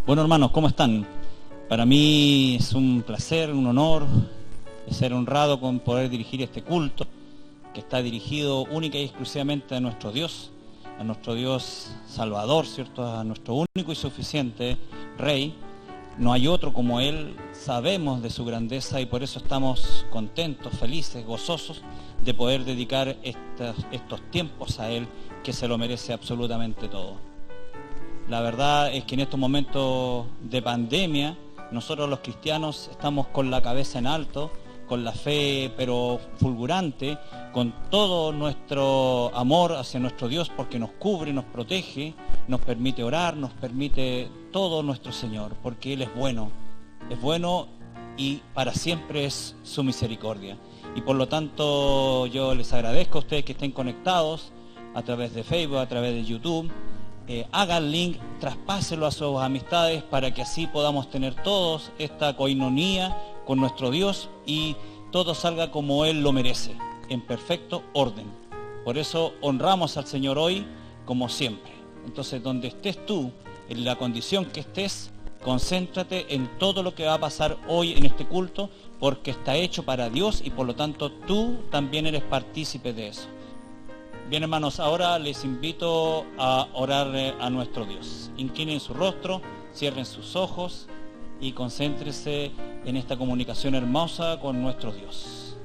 Bueno, hermanos, ¿cómo están? Para mí es un placer, un honor, ser honrado con poder dirigir este culto que está dirigido única y exclusivamente a nuestro Dios Salvador, ¿cierto? A nuestro único y suficiente Rey. No hay otro como Él, sabemos de su grandeza y por eso estamos contentos, felices, gozosos de poder dedicar estos tiempos a Él, que se lo merece absolutamente todo. La verdad es que en estos momentos de pandemia, nosotros los cristianos estamos con la cabeza en alto, con la fe pero fulgurante, con todo nuestro amor hacia nuestro Dios, porque nos cubre, nos protege, nos permite orar, nos permite todo nuestro Señor, porque Él es bueno y para siempre es su misericordia. Y por lo tanto yo les agradezco a ustedes que estén conectados a través de Facebook, a través de YouTube. Hagan link, traspásenlo a sus amistades para que así podamos tener todos esta coinonía con nuestro Dios y todo salga como Él lo merece, en perfecto orden. Por eso honramos al Señor hoy como siempre. Entonces, donde estés tú, en la condición que estés, concéntrate en todo lo que va a pasar hoy en este culto, porque está hecho para Dios y por lo tanto tú también eres partícipe de eso. Bien, hermanos, ahora les invito a orar a nuestro Dios. Inclinen su rostro, cierren sus ojos y concéntrense en esta comunicación hermosa con nuestro Dios.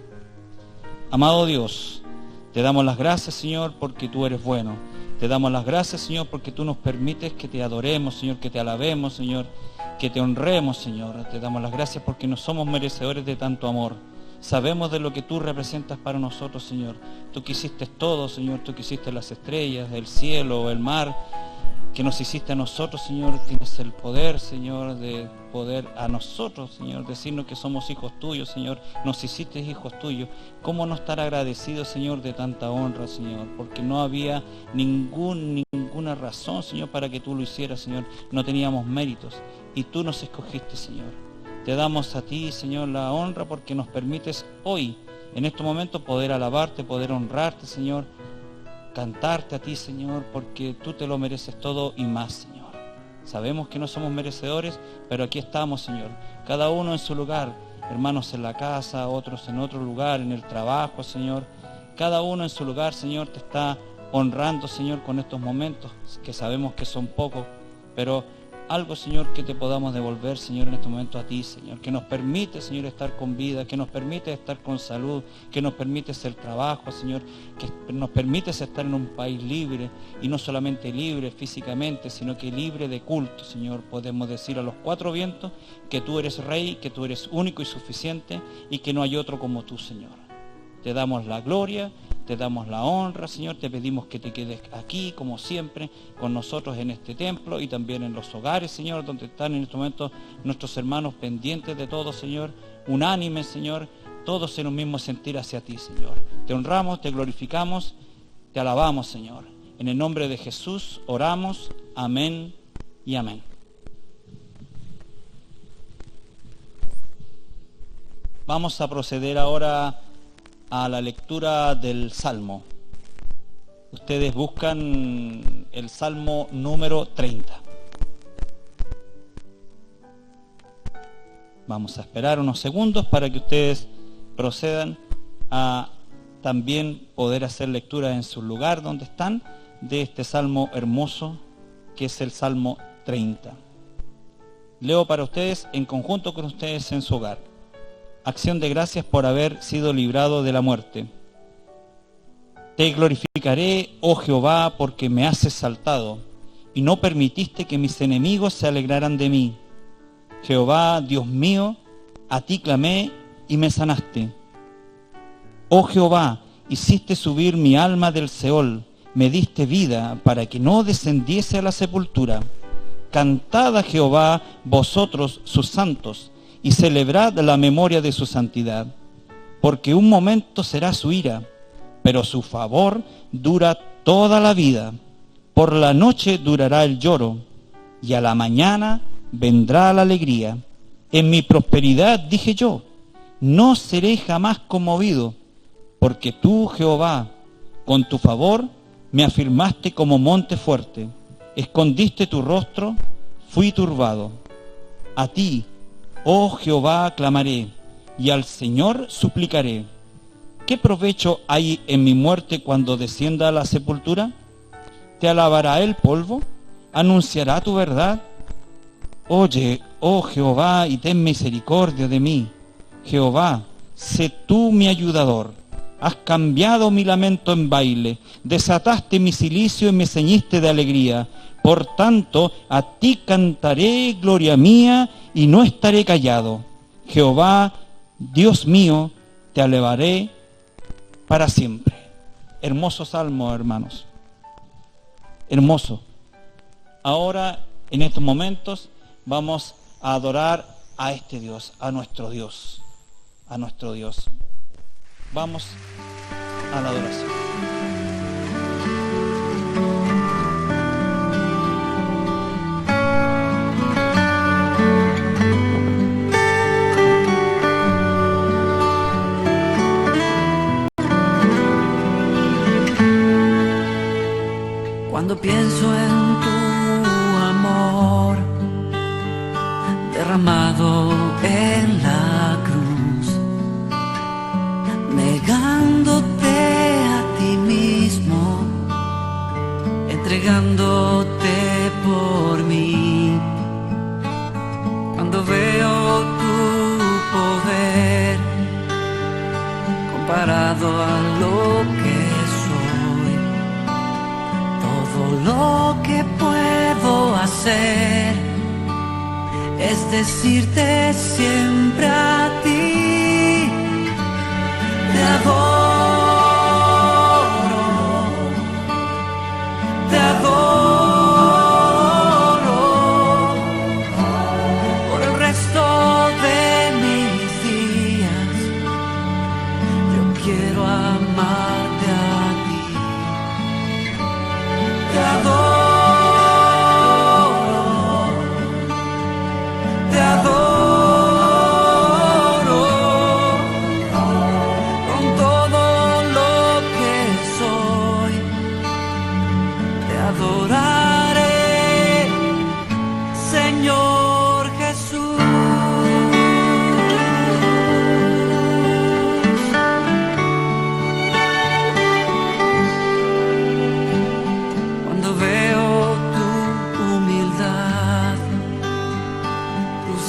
Amado Dios, te damos las gracias, Señor, porque tú eres bueno. Te damos las gracias, Señor, porque tú nos permites que te adoremos, Señor, que te alabemos, Señor, que te honremos, Señor. Te damos las gracias porque no somos merecedores de tanto amor. Sabemos de lo que tú representas para nosotros, Señor. Tú que hiciste todo, Señor. Tú que hiciste las estrellas, el cielo, el mar. Que nos hiciste a nosotros, Señor. Tienes el poder, Señor, de poder a nosotros, Señor, decirnos que somos hijos tuyos, Señor. Nos hiciste hijos tuyos. ¿Cómo no estar agradecidos, Señor, de tanta honra, Señor? Porque no había ninguna razón, Señor, para que tú lo hicieras, Señor. No teníamos méritos. Y tú nos escogiste, Señor. Te damos a ti, Señor, la honra porque nos permites hoy, en estos momentos, poder alabarte, poder honrarte, Señor, cantarte a ti, Señor, porque tú te lo mereces todo y más, Señor. Sabemos que no somos merecedores, pero aquí estamos, Señor, cada uno en su lugar, hermanos en la casa, otros en otro lugar, en el trabajo, Señor. Cada uno en su lugar, Señor, te está honrando, Señor, con estos momentos, que sabemos que son pocos, pero algo, Señor, que te podamos devolver, Señor, en este momento a ti, Señor, que nos permite, Señor, estar con vida, que nos permite estar con salud, que nos permite hacer trabajo, Señor, que nos permite estar en un país libre, y no solamente libre físicamente, sino que libre de culto, Señor. Podemos decir a los cuatro vientos que tú eres Rey, que tú eres único y suficiente, y que no hay otro como tú, Señor. Te damos la gloria, te damos la honra, Señor. Te pedimos que te quedes aquí, como siempre, con nosotros en este templo y también en los hogares, Señor, donde están en este momento nuestros hermanos pendientes de todo, Señor, unánimes, Señor, todos en un mismo sentir hacia ti, Señor. Te honramos, te glorificamos, te alabamos, Señor. En el nombre de Jesús oramos. Amén y amén. Vamos a proceder ahora a la lectura del Salmo. Ustedes buscan el Salmo número 30. Vamos a esperar unos segundos para que ustedes procedan a también poder hacer lectura en su lugar donde están de este Salmo hermoso que es el Salmo 30. Leo para ustedes en conjunto con ustedes en su hogar. Acción de gracias por haber sido librado de la muerte. Te glorificaré, oh Jehová, porque me has exaltado, y no permitiste que mis enemigos se alegraran de mí. Jehová, Dios mío, a ti clamé y me sanaste. Oh Jehová, hiciste subir mi alma del Seol, me diste vida para que no descendiese a la sepultura. Cantad a Jehová, vosotros sus santos, y celebrad la memoria de su santidad, porque un momento será su ira, pero su favor dura toda la vida. Por la noche durará el lloro, y a la mañana vendrá la alegría. En mi prosperidad dije yo, no seré jamás conmovido, porque tú, Jehová, con tu favor me afirmaste como monte fuerte. Escondiste tu rostro, fui turbado. A ti, oh Jehová, clamaré, y al Señor suplicaré. ¿Qué provecho hay en mi muerte cuando descienda a la sepultura? ¿Te alabará el polvo? ¿Anunciará tu verdad? Oye, oh Jehová, y ten misericordia de mí. Jehová, sé tú mi ayudador. Has cambiado mi lamento en baile, desataste mi cilicio y me ceñiste de alegría. Por tanto, a ti cantaré, gloria mía, y no estaré callado. Jehová, Dios mío, te alabaré para siempre. Hermoso salmo, hermanos. Hermoso. Ahora, en estos momentos, vamos a adorar a este Dios, a nuestro Dios, a nuestro Dios. Vamos a la adoración. Cuando pienso en tu amor derramado en la cruz, negándote a ti mismo, entregándote por mí. Cuando veo tu poder comparado a lo que soy, todo lo que puedo hacer es decirte siempre a ti. Te adoro, por el resto de mis días. Yo quiero amarte a ti. Te adoro.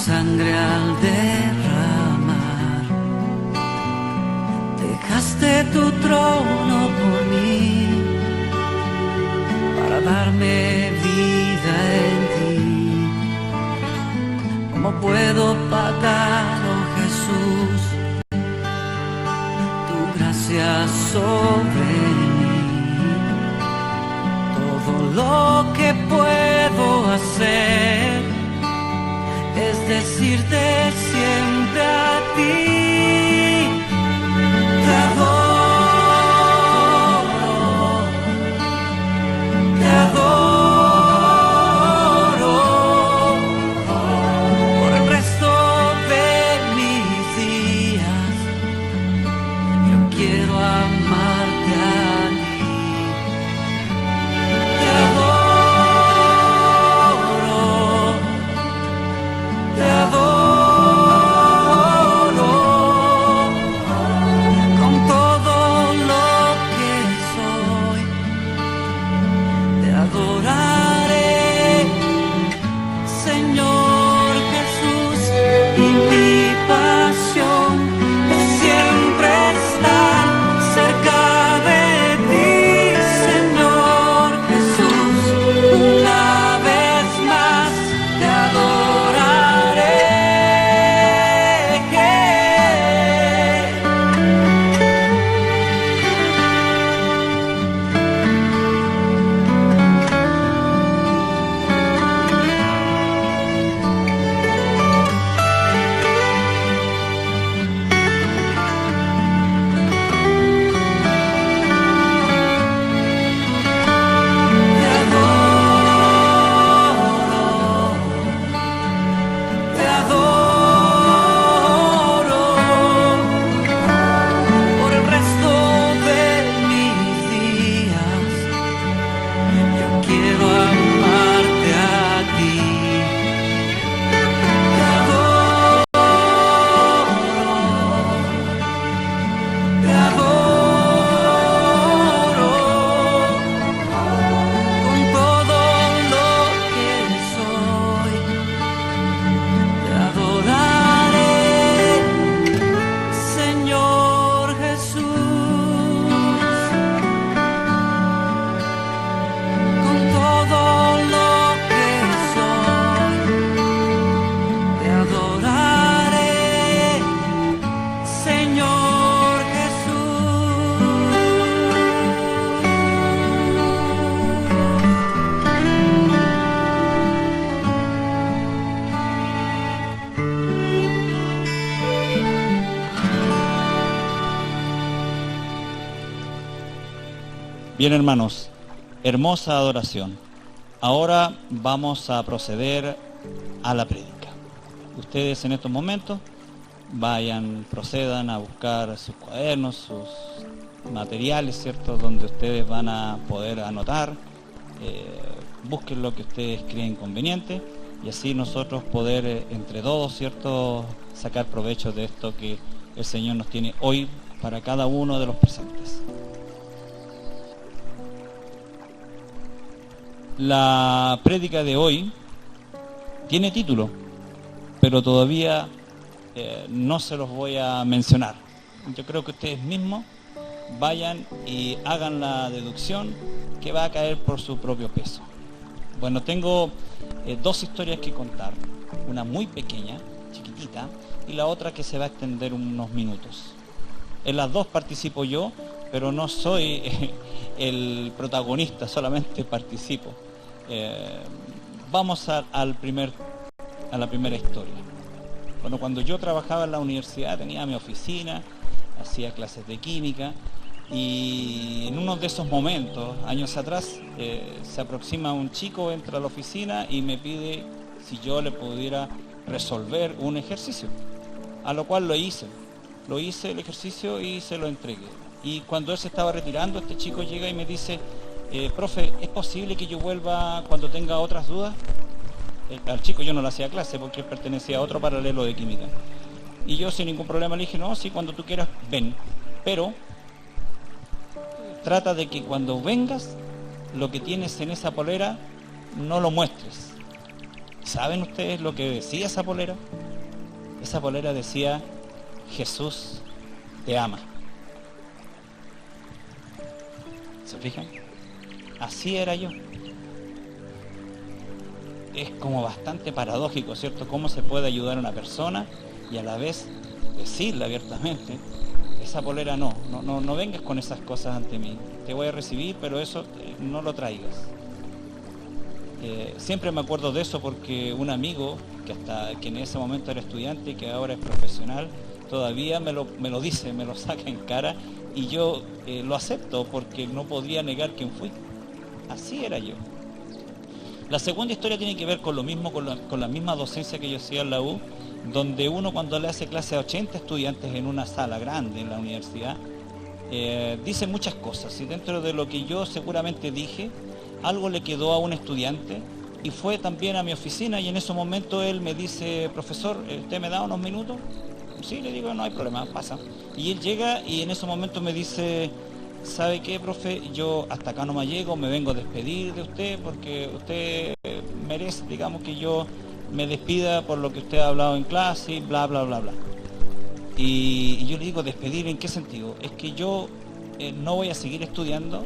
Sangre al derramar, dejaste tu trono por mí para darme vida en ti. ¿Cómo puedo pagar, oh Jesús, tu gracia sobre mí? Todo lo que puedo hacer es decirte siempre a ti. Te adoro, por el resto de mis días. Yo quiero amarte a ti. Te adoro. Te adoro con todo lo que soy. Te adoraré, Señor Jesús, y mi pasión es siempre estar Bien, hermanos, hermosa adoración. Ahora vamos a proceder a la prédica. Ustedes en estos momentos procedan a buscar sus cuadernos, sus materiales, ¿cierto?, donde ustedes van a poder anotar. Busquen lo que ustedes creen conveniente y así nosotros poder entre todos, ¿cierto?, sacar provecho de esto que el Señor nos tiene hoy para cada uno de los presentes. La prédica de hoy tiene título, pero todavía no se los voy a mencionar. Yo creo que ustedes mismos vayan y hagan la deducción que va a caer por su propio peso. Bueno, tengo dos historias que contar, una muy pequeña, chiquitita, y la otra que se va a extender unos minutos. En las dos participo yo, pero no soy el protagonista, solamente participo. Vamos a la primera historia. Bueno, cuando yo trabajaba en la universidad tenía mi oficina, hacía clases de química y en uno de esos momentos, años atrás, se aproxima un chico, entra a la oficina y me pide si yo le pudiera resolver un ejercicio, a lo cual lo hice el ejercicio y se lo entregué. Y cuando él se estaba retirando, este chico llega y me dice: profe, ¿es posible que yo vuelva cuando tenga otras dudas? Al chico yo no le hacía clase porque él pertenecía a otro paralelo de química. Y yo sin ningún problema le dije: no, sí, cuando tú quieras, ven. Pero trata de que cuando vengas, lo que tienes en esa polera no lo muestres. ¿Saben ustedes lo que decía esa polera? Esa polera decía: Jesús te ama. ¿Se fijan? Así era yo. Es como bastante paradójico, ¿cierto? ¿Cómo se puede ayudar a una persona y a la vez decirle abiertamente: esa polera no vengas con esas cosas ante mí, te voy a recibir, pero eso no lo traigas? Siempre me acuerdo de eso porque un amigo que en ese momento era estudiante y que ahora es profesional, todavía me lo dice, me lo saca en cara y yo lo acepto porque no podía negar quién fui. Así era yo. La segunda historia tiene que ver con lo mismo, con la misma docencia que yo hacía en la U, donde uno cuando le hace clase a 80 estudiantes en una sala grande en la universidad, dice muchas cosas, y dentro de lo que yo seguramente dije, algo le quedó a un estudiante y fue también a mi oficina, y en ese momento él me dice: profesor, ¿usted me da unos minutos? Sí, le digo: no hay problema, pasa. Y él llega y en ese momento me dice: ¿sabe qué, profe? Yo hasta acá no me llego, me vengo a despedir de usted porque usted merece, digamos, que yo me despida por lo que usted ha hablado en clase, y bla, bla, bla, bla. Y yo le digo: ¿despedir en qué sentido? Es que yo no voy a seguir estudiando,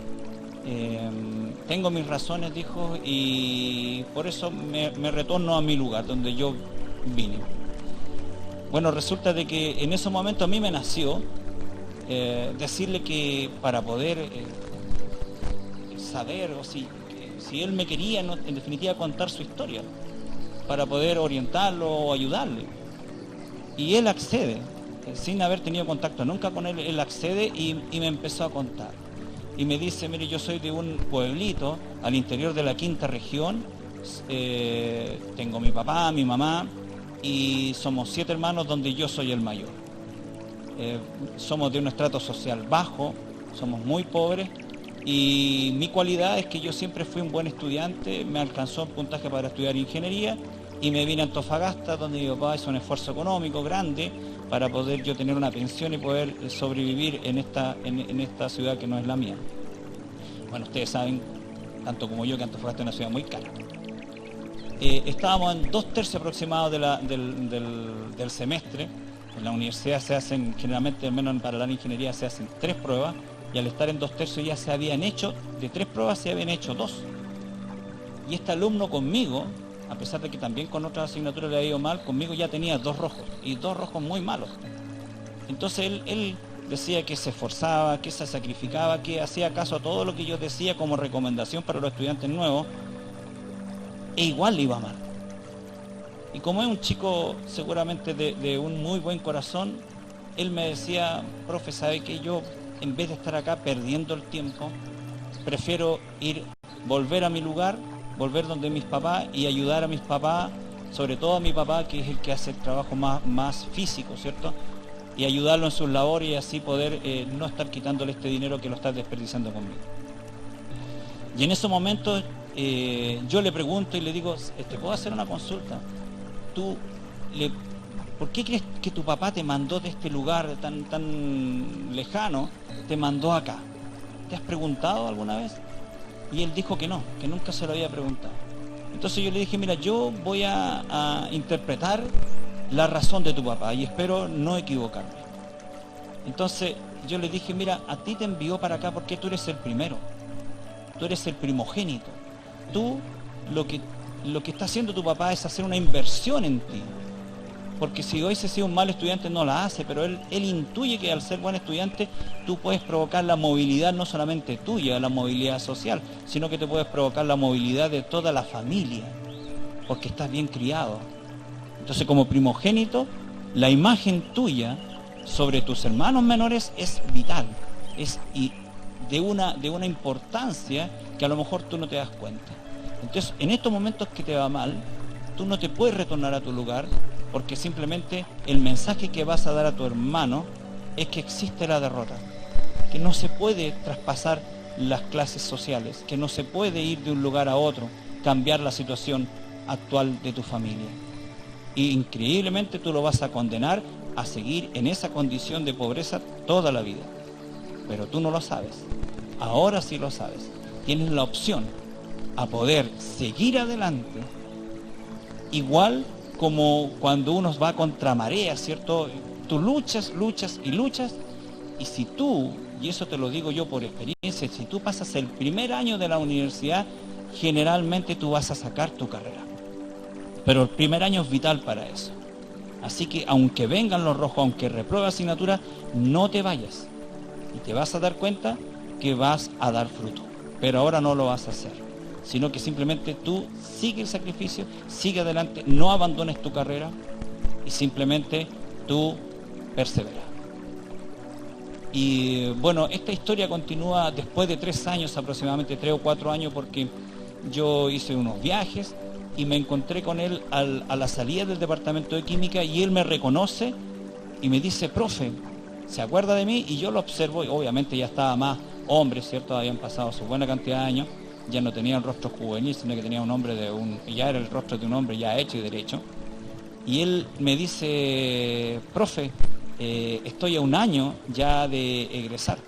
tengo mis razones, dijo, y por eso me retorno a mi lugar, donde yo vine. Bueno, resulta de que en ese momento a mí me nació decirle que para poder saber o si él me quería, en definitiva, contar su historia, para poder orientarlo o ayudarle. Y él accede, sin haber tenido contacto nunca con él, él accede y me empezó a contar. Y me dice: mire, yo soy de un pueblito al interior de la quinta región, tengo mi papá, mi mamá, y somos 7 hermanos donde yo soy el mayor. Somos de un estrato social bajo, somos muy pobres, y mi cualidad es que yo siempre fui un buen estudiante, me alcanzó un puntaje para estudiar ingeniería y me vine a Antofagasta, donde mi papá hizo un esfuerzo económico grande para poder yo tener una pensión y poder sobrevivir en esta ciudad que no es la mía. Bueno, ustedes saben, tanto como yo, que Antofagasta es una ciudad muy cara. Estábamos en 2/3 aproximados del semestre. En la universidad se hacen, generalmente, al menos para la ingeniería, se hacen 3 pruebas, y al estar en 2/3 ya se habían hecho, de 3 pruebas se habían hecho 2. Y este alumno conmigo, a pesar de que también con otras asignaturas le había ido mal, conmigo ya tenía 2 rojos, y 2 rojos muy malos. Entonces él decía que se esforzaba, que se sacrificaba, que hacía caso a todo lo que yo decía como recomendación para los estudiantes nuevos, e igual le iba mal. Y como es un chico seguramente de un muy buen corazón, él me decía: profe, ¿sabe que yo, en vez de estar acá perdiendo el tiempo, prefiero volver a mi lugar, volver donde mis papás y ayudar a mis papás, sobre todo a mi papá, que es el que hace el trabajo más físico, ¿cierto? Y ayudarlo en sus labores y así poder no estar quitándole este dinero que lo está desperdiciando conmigo. Y en esos momentos yo le pregunto y le digo, ¿te puedo hacer una consulta? ¿Por qué crees que tu papá te mandó de este lugar tan lejano, te mandó acá? ¿Te has preguntado alguna vez? Y él dijo que no, que nunca se lo había preguntado. Entonces yo le dije, mira, yo voy a interpretar la razón de tu papá y espero no equivocarme. Entonces yo le dije, mira, a ti te envió para acá porque tú eres el primero, tú eres el primogénito. Tú, lo que está haciendo tu papá es hacer una inversión en ti. Porque si hoy se sido un mal estudiante no la hace, pero él intuye que al ser buen estudiante tú puedes provocar la movilidad no solamente tuya, la movilidad social, sino que te puedes provocar la movilidad de toda la familia, porque estás bien criado. Entonces, como primogénito, la imagen tuya sobre tus hermanos menores es vital, es de una importancia que a lo mejor tú no te das cuenta. Entonces, en estos momentos que te va mal, tú no te puedes retornar a tu lugar, porque simplemente el mensaje que vas a dar a tu hermano es que existe la derrota, que no se puede traspasar las clases sociales, que no se puede ir de un lugar a otro, cambiar la situación actual de tu familia. Y increíblemente tú lo vas a condenar a seguir en esa condición de pobreza toda la vida. Pero tú no lo sabes. Ahora sí lo sabes. Tienes la opción a poder seguir adelante, igual como cuando uno va contra marea, ¿cierto? Tú luchas, y si tú, y eso te lo digo yo por experiencia, si tú pasas el primer año de la universidad, generalmente tú vas a sacar tu carrera. Pero el primer año es vital para eso. Así que aunque vengan los rojos, aunque repruebes asignatura, no te vayas. Y te vas a dar cuenta que vas a dar fruto. Pero ahora no lo vas a hacer, sino que simplemente tú sigue el sacrificio, sigue adelante, no abandones tu carrera y simplemente tú persevera. Y bueno, esta historia continúa después de 3 años, aproximadamente 3 o 4 años, porque yo hice unos viajes y me encontré con él a la salida del departamento de química y él me reconoce y me dice, profe, ¿se acuerda de mí? Y yo lo observo y obviamente ya estaba más hombre, ¿cierto? Habían pasado su buena cantidad de años. Ya no tenía un rostro juvenil, sino que tenía un hombre ya era el rostro de un hombre ya hecho y derecho. Y él me dice, profe, estoy a 1 año ya de egresar.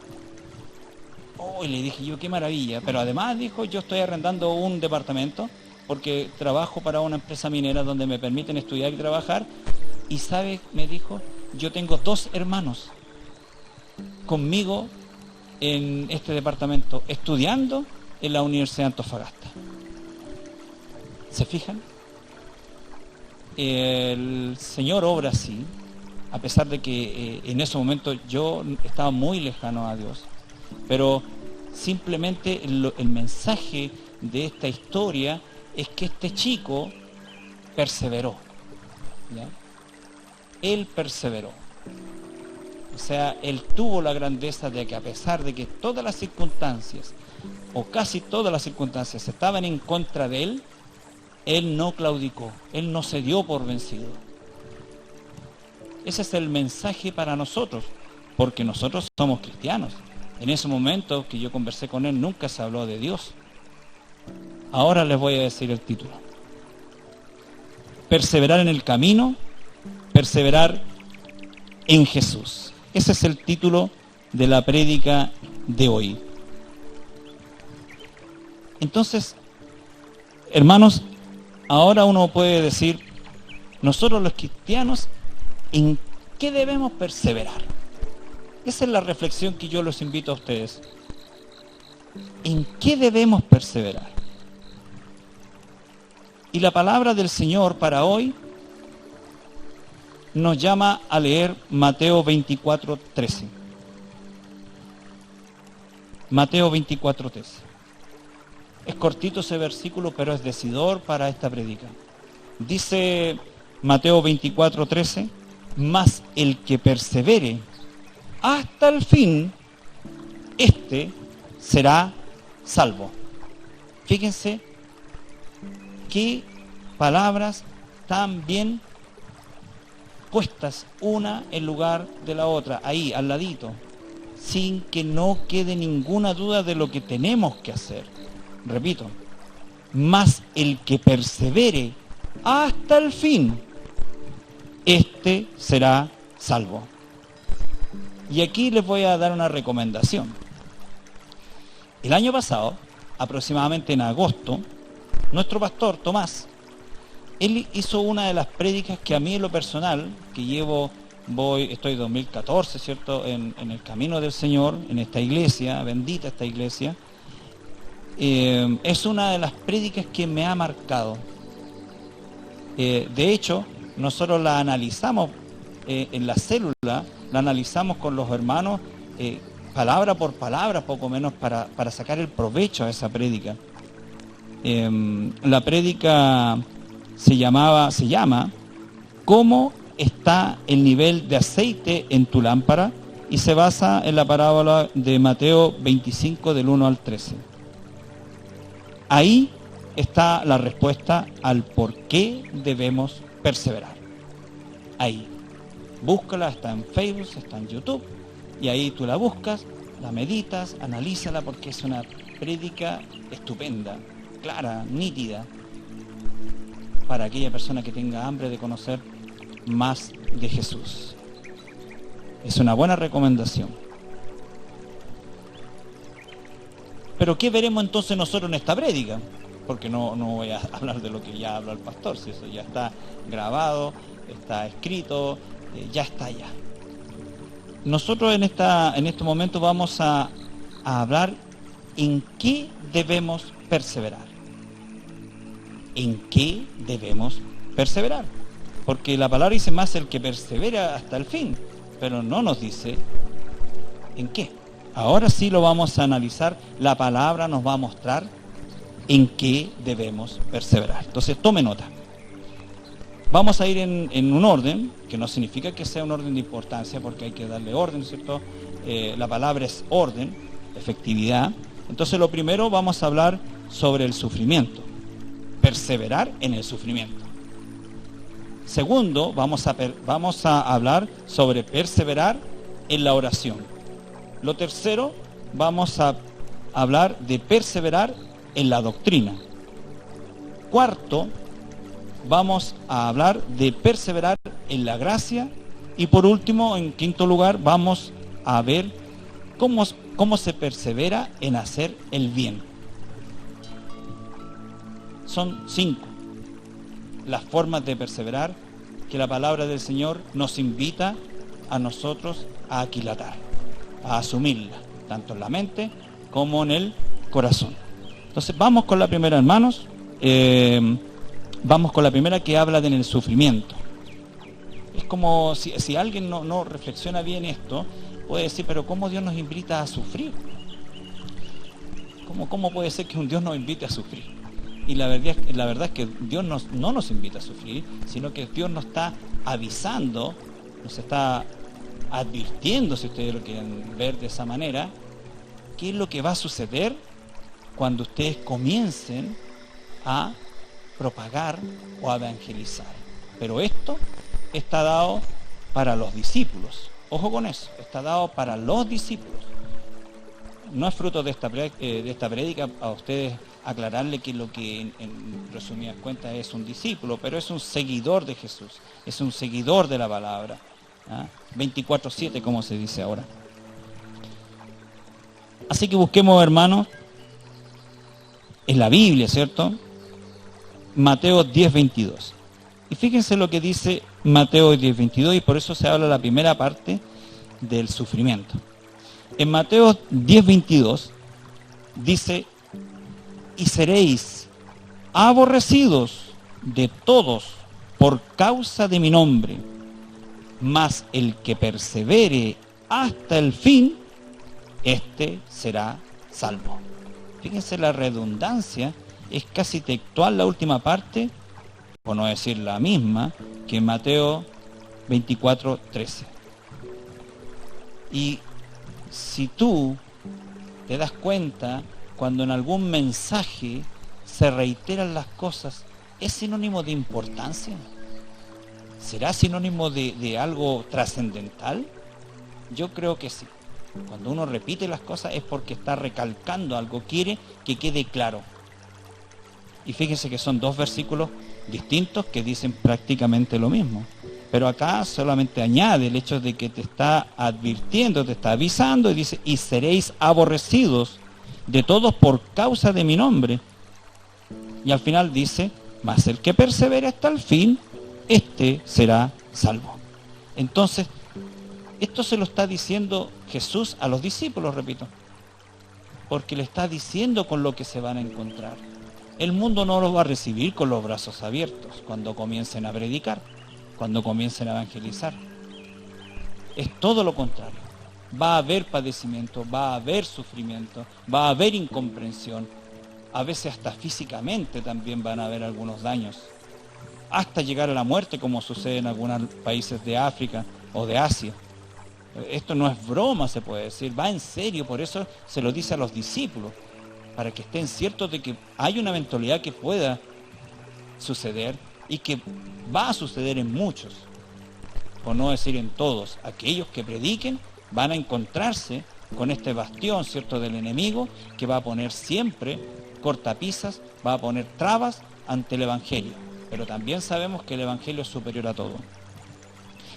Oh, y le dije yo, qué maravilla. Pero además, dijo, yo estoy arrendando un departamento porque trabajo para una empresa minera donde me permiten estudiar y trabajar. Y sabe, me dijo, yo tengo 2 hermanos conmigo en este departamento, estudiando en la Universidad de Antofagasta. ¿Se fijan? El Señor obra así, a pesar de que en ese momento yo estaba muy lejano a Dios, pero simplemente el mensaje de esta historia es que este chico perseveró, ¿ya? Él perseveró. O sea, él tuvo la grandeza de que a pesar de que todas las circunstancias o casi todas las circunstancias estaban en contra de él, él no claudicó, él no se dio por vencido. Ese es el mensaje para nosotros, porque nosotros somos cristianos. En ese momento que yo conversé con él, nunca se habló de Dios. Ahora les voy a decir el título. Perseverar en el camino, perseverar en Jesús. Ese es el título de la prédica de hoy. Entonces, hermanos, ahora uno puede decir, nosotros los cristianos, ¿en qué debemos perseverar? Esa es la reflexión que yo los invito a ustedes. ¿En qué debemos perseverar? Y la palabra del Señor para hoy nos llama a leer Mateo 24:13. Mateo 24:13. Es cortito ese versículo, pero es decidor para esta prédica. Dice Mateo 24:13, mas el que persevere hasta el fin, este será salvo. Fíjense qué palabras tan bien puestas una en lugar de la otra, ahí, al ladito, sin que no quede ninguna duda de lo que tenemos que hacer. Repito, mas el que persevere hasta el fin, este será salvo. Y aquí les voy a dar una recomendación. El año pasado, aproximadamente en agosto, nuestro pastor Tomás, él hizo una de las prédicas que a mí en lo personal, que estoy 2014, ¿cierto?, en el camino del Señor, en esta iglesia, bendita esta iglesia, es una de las prédicas que me ha marcado. De hecho, nosotros la analizamos en la célula, la analizamos con los hermanos, palabra por palabra, poco menos, para sacar el provecho a esa prédica. La prédica se llama ¿Cómo está el nivel de aceite en tu lámpara? Y se basa en la parábola de Mateo 25 del 1 al 13. Ahí está la respuesta al por qué debemos perseverar. Ahí. Búscala, está en Facebook, está en YouTube, y ahí tú la buscas, la meditas, analízala, porque es una prédica estupenda, clara, nítida, para aquella persona que tenga hambre de conocer más de Jesús. Es una buena recomendación. Pero ¿qué veremos entonces nosotros en esta prédica? Porque no voy a hablar de lo que ya habló el pastor, si eso ya está grabado, está escrito, ya está allá. Nosotros en este momento vamos a hablar en qué debemos perseverar. ¿En qué debemos perseverar? Porque la palabra dice más el que persevera hasta el fin, pero no nos dice en qué. Ahora sí lo vamos a analizar, la palabra nos va a mostrar en qué debemos perseverar. Entonces tome nota. Vamos a ir en un orden, que no significa que sea un orden de importancia, porque hay que darle orden, ¿cierto? La palabra es orden, efectividad. Entonces lo primero vamos a hablar sobre el sufrimiento, perseverar en el sufrimiento. Segundo, vamos a hablar sobre perseverar en la oración. Lo tercero, vamos a hablar de perseverar en la doctrina. Cuarto, vamos a hablar de perseverar en la gracia. Y por último, en quinto lugar, vamos a ver cómo se persevera en hacer el bien. Son 5 las formas de perseverar que la palabra del Señor nos invita a nosotros a aquilatar, a asumirla, tanto en la mente como en el corazón. Entonces vamos con la primera, hermanos. Vamos con la primera, que habla del sufrimiento. Es como si alguien no reflexiona bien esto, puede decir, pero ¿cómo Dios nos invita a sufrir? ¿Cómo puede ser que un Dios nos invite a sufrir? Y la verdad es que Dios no nos invita a sufrir, sino que Dios nos está avisando, nos está advirtiendo, si ustedes lo quieren ver de esa manera, qué es lo que va a suceder cuando ustedes comiencen a propagar o a evangelizar. Pero esto está dado para los discípulos. Ojo con eso, está dado para los discípulos. No es fruto de esta prédica a ustedes aclararle que lo que en resumidas cuentas es un discípulo, pero es un seguidor de Jesús, es un seguidor de la palabra. 24/7, como se dice ahora. Así que busquemos, hermanos, en la Biblia, ¿cierto? Mateo 10:22. Y fíjense lo que dice Mateo 10:22, y por eso se habla la primera parte del sufrimiento. En Mateo 10:22 dice: y seréis aborrecidos de todos por causa de mi nombre, mas el que persevere hasta el fin, este será salvo. Fíjense la redundancia, es casi textual la última parte, por no decir la misma, que en Mateo 24:13. Y si tú te das cuenta cuando en algún mensaje se reiteran las cosas, ¿es sinónimo de importancia? ¿Será sinónimo de algo trascendental? Yo creo que sí. Cuando uno repite las cosas es porque está recalcando algo, quiere que quede claro. Y fíjense que son dos versículos distintos que dicen prácticamente lo mismo. Pero acá solamente añade el hecho de que te está advirtiendo, te está avisando y dice, y seréis aborrecidos de todos por causa de mi nombre. Y al final dice, mas el que persevere hasta el fin, este será salvo. Entonces, esto se lo está diciendo Jesús a los discípulos, repito, porque le está diciendo con lo que se van a encontrar. El mundo no los va a recibir con los brazos abiertos cuando comiencen a predicar, cuando comiencen a evangelizar. Es todo lo contrario. Va a haber padecimiento, va a haber sufrimiento, va a haber incomprensión. A veces hasta físicamente también van a haber algunos daños, hasta llegar a la muerte, como sucede en algunos países de África o de Asia. Esto no es broma, se puede decir, va en serio, por eso se lo dice a los discípulos, para que estén ciertos de que hay una eventualidad que pueda suceder y que va a suceder en muchos, por no decir en todos. Aquellos que prediquen van a encontrarse con este bastión, ¿cierto?, del enemigo, que va a poner siempre cortapisas, va a poner trabas ante el Evangelio. Pero también sabemos que el Evangelio es superior a todo.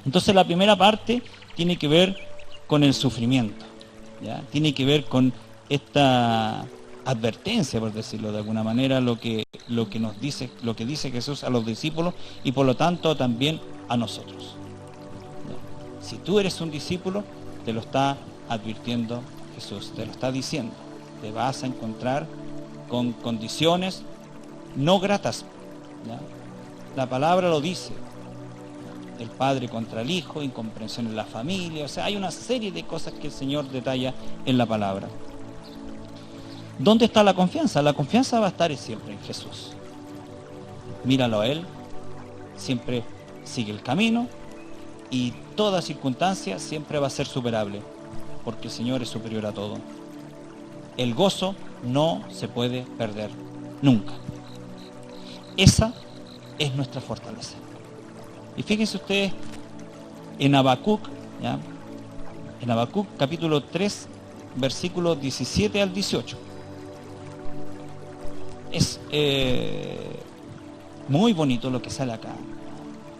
Entonces la primera parte tiene que ver con el sufrimiento, ¿ya? Tiene que ver con esta advertencia, por decirlo de alguna manera, lo que dice Jesús a los discípulos y por lo tanto también a nosotros. ¿Ya? Si tú eres un discípulo, te lo está advirtiendo Jesús, te lo está diciendo. Te vas a encontrar con condiciones no gratas, ¿ya? La palabra lo dice. El padre contra el hijo, incomprensión en la familia, o sea, hay una serie de cosas que el Señor detalla en la palabra. ¿Dónde está la confianza? La confianza va a estar siempre en Jesús. Míralo a Él, siempre sigue el camino y toda circunstancia siempre va a ser superable, porque el Señor es superior a todo. El gozo no se puede perder, nunca. Esa es nuestra fortaleza. Y fíjense ustedes en Habacuc, ¿ya? En Habacuc capítulo 3, versículos 17 al 18. Es muy bonito lo que sale acá.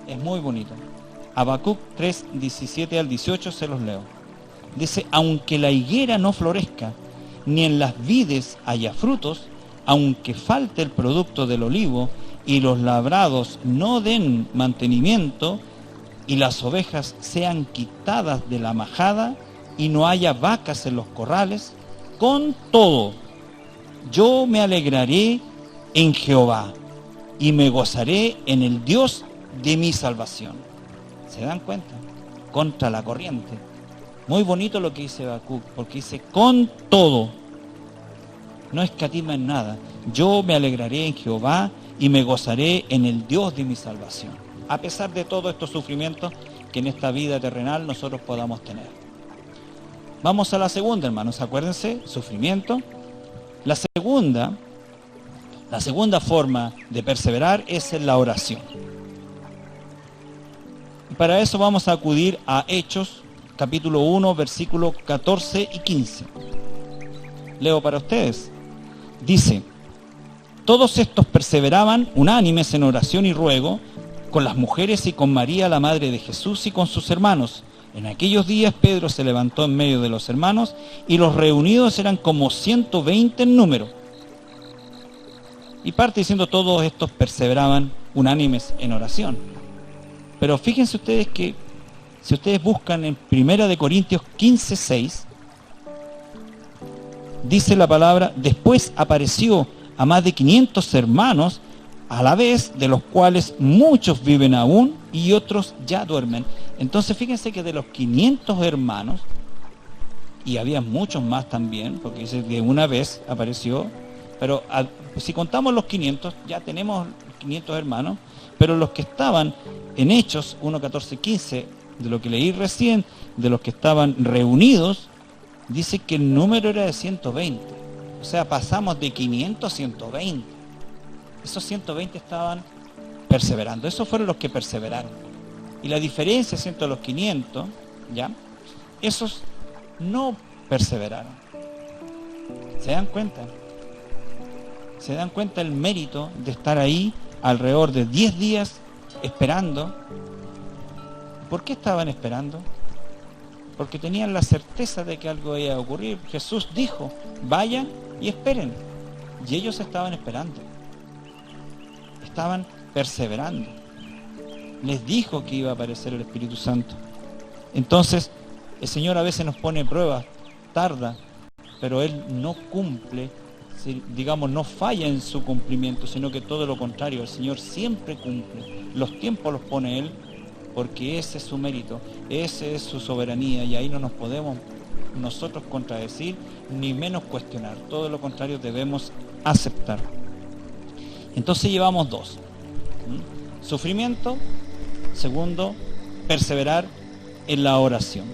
Es muy bonito. Habacuc 3, 17 al 18 se los leo. Dice, aunque la higuera no florezca, ni en las vides haya frutos, aunque falte el producto del olivo, y los labrados no den mantenimiento, y las ovejas sean quitadas de la majada, y no haya vacas en los corrales, con todo, yo me alegraré en Jehová, y me gozaré en el Dios de mi salvación. ¿Se dan cuenta? Contra la corriente. Muy bonito lo que dice Habacuc, porque dice, con todo, no escatima en nada, yo me alegraré en Jehová, y me gozaré en el Dios de mi salvación. A pesar de todos estos sufrimientos que en esta vida terrenal nosotros podamos tener. Vamos a la segunda, hermanos. Acuérdense, sufrimiento. La segunda forma de perseverar es en la oración. Y para eso vamos a acudir a Hechos, capítulo 1, versículos 14 y 15. Leo para ustedes. Dice, todos estos perseveraban unánimes en oración y ruego con las mujeres y con María, la madre de Jesús, y con sus hermanos. En aquellos días Pedro se levantó en medio de los hermanos, y los reunidos eran como 120 en número. Y parte diciendo, todos estos perseveraban unánimes en oración. Pero fíjense ustedes que, si ustedes buscan en 1 Corintios 15, 6, dice la palabra, después apareció a más de 500 hermanos a la vez, de los cuales muchos viven aún y otros ya duermen. Entonces fíjense que de los 500 hermanos, y había muchos más también, porque dice que una vez apareció, pero si contamos los 500, ya tenemos 500 hermanos, pero los que estaban en Hechos 1, 14, 15, de lo que leí recién, de los que estaban reunidos, dice que el número era de 120. O sea, pasamos de 500 a 120. Esos 120 estaban perseverando. Esos fueron los que perseveraron. Y la diferencia entre los 500, ¿ya? Esos no perseveraron. ¿Se dan cuenta? ¿Se dan cuenta el mérito de estar ahí alrededor de 10 días esperando? ¿Por qué estaban esperando? Porque tenían la certeza de que algo iba a ocurrir. Jesús dijo, vayan y esperen. Y ellos estaban esperando. Estaban perseverando. Les dijo que iba a aparecer el Espíritu Santo. Entonces, el Señor a veces nos pone pruebas, tarda, pero Él no cumple, digamos, no falla en su cumplimiento, sino que todo lo contrario, el Señor siempre cumple. Los tiempos los pone Él, porque ese es su mérito, ese es su soberanía, y ahí no nos podemos nosotros contradecir, ni menos cuestionar. Todo lo contrario, debemos aceptar. Entonces llevamos dos. Sufrimiento. Segundo, perseverar en la oración.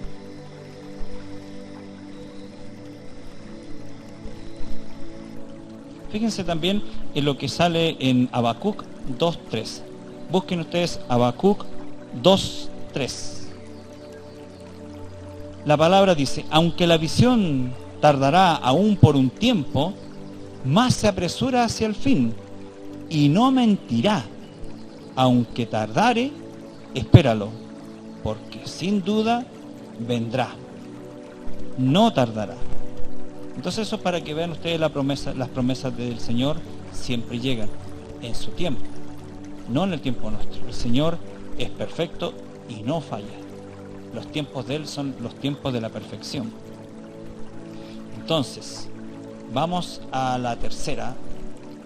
Fíjense también en lo que sale en Habacuc 2:3. Busquen ustedes Habacuc 2:3. La palabra dice, aunque la visión tardará aún por un tiempo, más se apresura hacia el fin, y no mentirá. Aunque tardare, espéralo, porque sin duda vendrá, no tardará. Entonces eso es para que vean ustedes las promesas del Señor siempre llegan en su tiempo, no en el tiempo nuestro. El Señor es perfecto y no falla. Los tiempos de Él son los tiempos de la perfección. Entonces, vamos a la tercera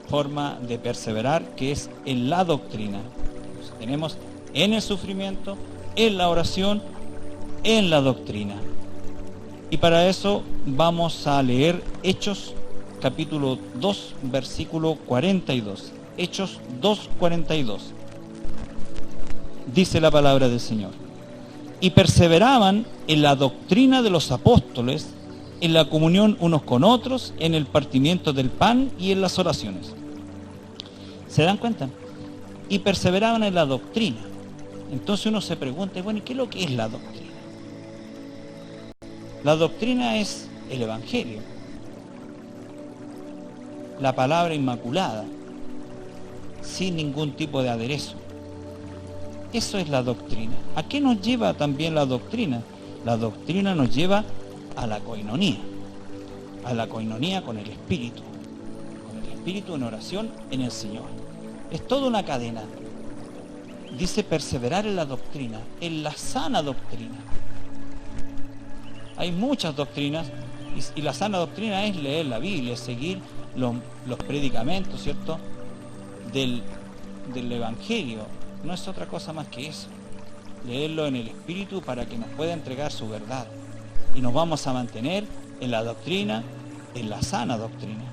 forma de perseverar, que es en la doctrina. Entonces, tenemos en el sufrimiento, en la oración, en la doctrina. Y para eso vamos a leer Hechos capítulo 2, versículo 42. Hechos 2:42. Dice la palabra del Señor. Y perseveraban en la doctrina de los apóstoles, en la comunión unos con otros, en el partimiento del pan y en las oraciones. ¿Se dan cuenta? Y perseveraban en la doctrina. Entonces uno se pregunta, bueno, ¿y qué es lo que es la doctrina? La doctrina es el Evangelio, la palabra inmaculada, sin ningún tipo de aderezo. Eso es la doctrina. ¿A qué nos lleva también la doctrina? La doctrina nos lleva a la coinonía con el Espíritu en oración en el Señor. Es toda una cadena. Dice perseverar en la doctrina, en la sana doctrina. Hay muchas doctrinas y la sana doctrina es leer la Biblia, seguir los predicamentos, ¿cierto? Del Evangelio. No es otra cosa más que eso. Leerlo en el Espíritu para que nos pueda entregar su verdad. Y nos vamos a mantener en la doctrina, en la sana doctrina.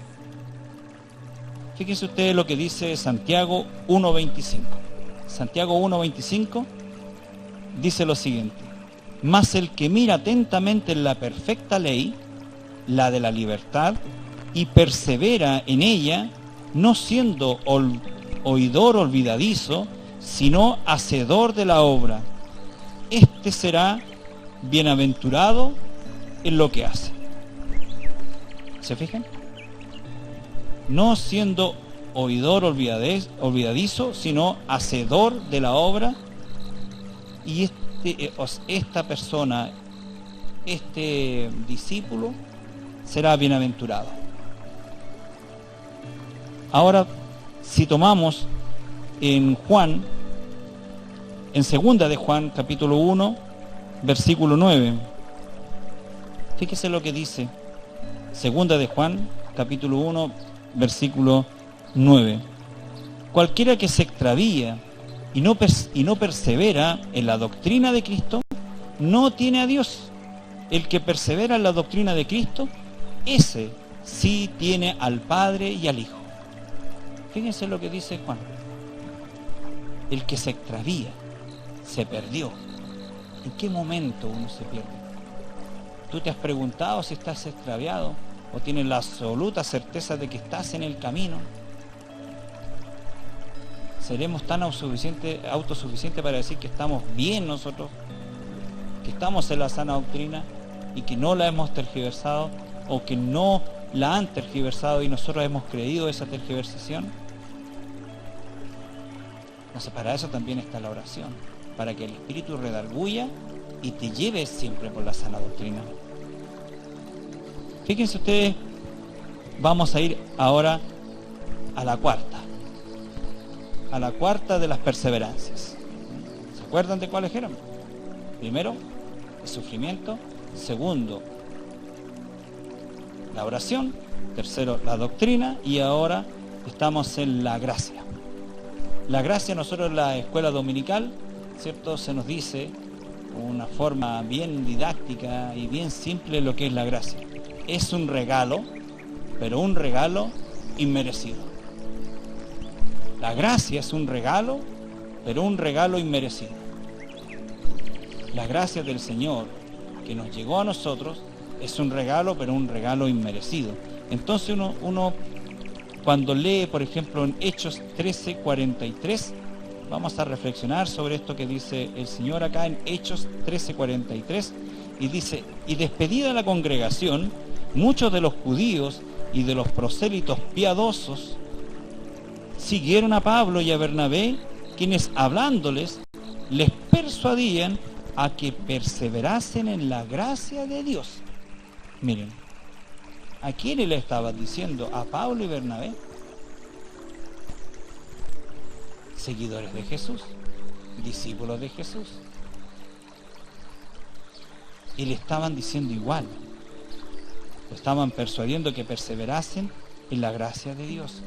Fíjense ustedes lo que dice Santiago 1:25. Santiago 1:25 dice lo siguiente: mas el que mira atentamente en la perfecta ley, la de la libertad, y persevera en ella, no siendo oidor olvidadizo, sino hacedor de la obra, este será bienaventurado en lo que hace. ¿Se fijan? No siendo oidor olvidadizo, sino hacedor de la obra, y esta persona, este discípulo, será bienaventurado. Ahora, si tomamos en Juan, en segunda de Juan, capítulo 1, versículo 9, fíjese lo que dice segunda de Juan, capítulo 1, versículo 9. Cualquiera que se extravía y no persevera en la doctrina de Cristo, no tiene a Dios. El que persevera en la doctrina de Cristo, ese sí tiene al Padre y al Hijo. Fíjense lo que dice Juan. El que se extravía, se perdió. ¿En qué momento uno se pierde? ¿Tú te has preguntado si estás extraviado? o tienes la absoluta certeza de que estás en el camino? ¿Seremos tan autosuficientes para decir que estamos bien nosotros, que estamos en la sana doctrina y que no la hemos tergiversado, o que no la han tergiversado y nosotros hemos creído esa tergiversación? Entonces, para eso también está la oración, para que el Espíritu redarguya y te lleve siempre por la sana doctrina. Fíjense ustedes, vamos a ir ahora a la cuarta de las perseverancias. ¿Se acuerdan de cuáles eran? Primero, el sufrimiento. Segundo, la oración. Tercero, la doctrina. Y ahora estamos en la gracia. La gracia, nosotros en la escuela dominical, ¿cierto?, se nos dice una forma bien didáctica y bien simple lo que es la gracia. Es un regalo, pero un regalo inmerecido. La gracia es un regalo, pero un regalo inmerecido. La gracia del Señor que nos llegó a nosotros es un regalo, pero un regalo inmerecido. Entonces uno cuando lee, por ejemplo, en Hechos 13:43, vamos a reflexionar sobre esto que dice el Señor acá en Hechos 13:43, y dice: y despedida la congregación, muchos de los judíos y de los prosélitos piadosos siguieron a Pablo y a Bernabé, quienes hablándoles les persuadían a que perseverasen en la gracia de Dios. Miren, ¿a quiénes le estaba diciendo? A Pablo y Bernabé. Seguidores de Jesús, discípulos de Jesús. Y le estaban diciendo igual. Lo estaban persuadiendo que perseverasen en la gracia de Dios.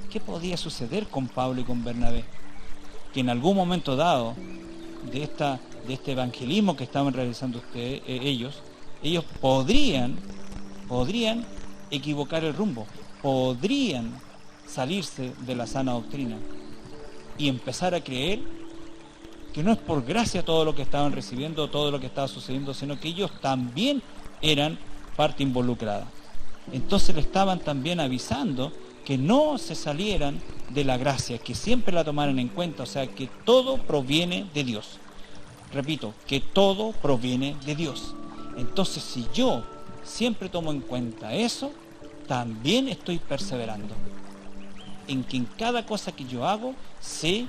¿Qué podía suceder con Pablo y con Bernabé? Que en algún momento dado de este evangelismo que estaban realizando ellos podrían equivocar el rumbo, podrían salirse de la sana doctrina y empezar a creer que no es por gracia todo lo que estaban recibiendo, todo lo que estaba sucediendo, sino que ellos también eran parte involucrada. Entonces le estaban también avisando que no se salieran de la gracia, que siempre la tomaran en cuenta, o sea, que todo proviene de Dios. Repito, que todo proviene de Dios. Entonces, si yo siempre tomo en cuenta eso, también estoy perseverando en que en cada cosa que yo hago, sé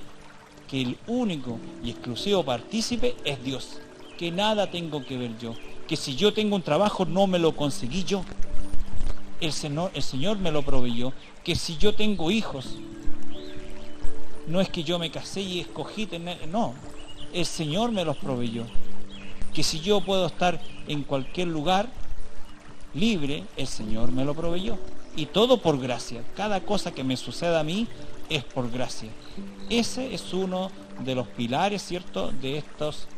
que el único y exclusivo partícipe es Dios, que nada tengo que ver yo, que si yo tengo un trabajo no me lo conseguí yo, el Señor me lo proveyó, que si yo tengo hijos, no es que yo me casé y escogí tener, no, el Señor me los proveyó, que si yo puedo estar en cualquier lugar libre, el Señor me lo proveyó, y todo por gracia. Cada cosa que me suceda a mí es por gracia. Ese es uno de los pilares, ¿cierto?, de estas